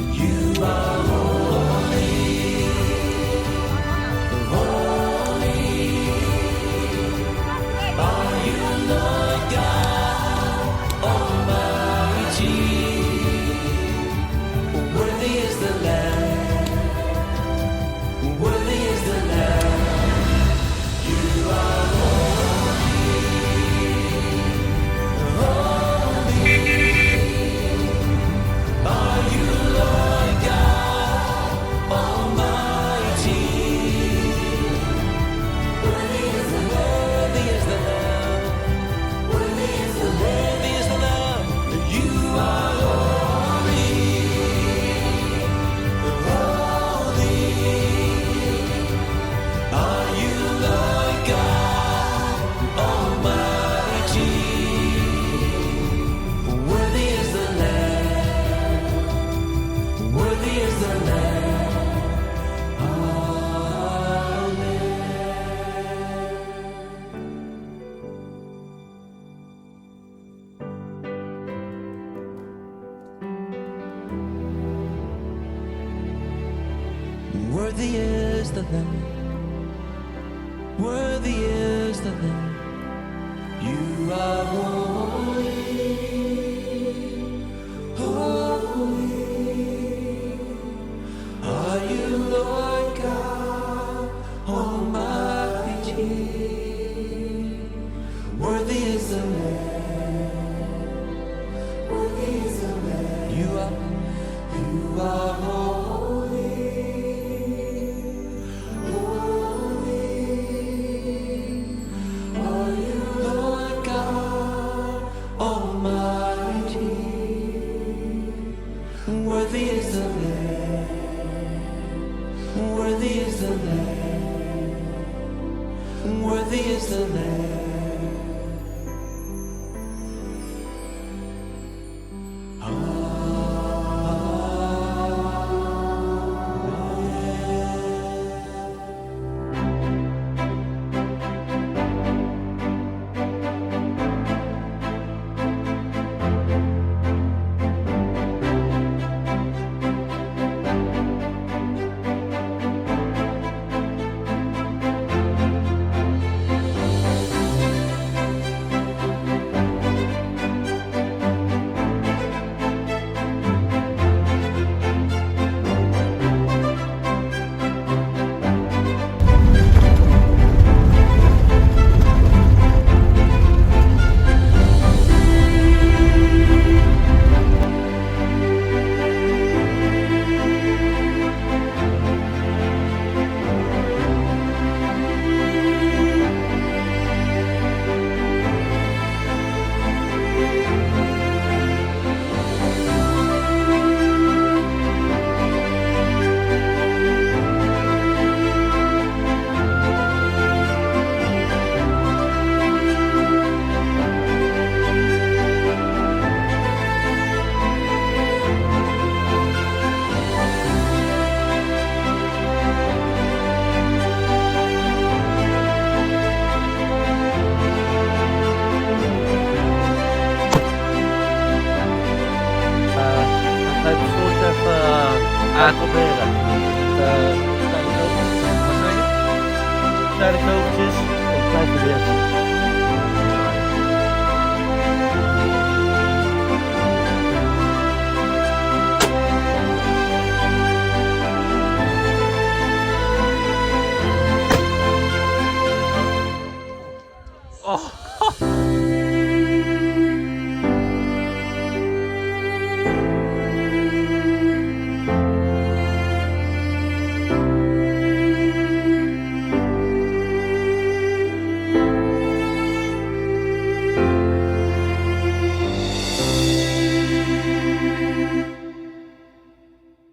You are holy, holy. Are you Lord God Almighty? Worthy is the Lamb, worthy is the Lamb. You are holy, holy. Are you Lord God Almighty? Worthy is the Lamb, worthy is the Lamb, worthy is the Lamb, worthy is the Lamb. You are holy, holy. Are you Lord God Almighty? Worthy is the Lamb, worthy is the Lamb. Amen. Worthy is the Lamb, worthy is the Lamb. You are holy, holy. Are you Lord God Almighty? Worthy is the Lamb, worthy is the Lamb. You are holy, holy. Are you Lord God Almighty? Worthy is the Lamb, worthy is the Lamb, worthy is the Lamb. Aanproberen. Kleine kogeltjes. Wat zei je? Kleine kogeltjes. Een klein geweertje.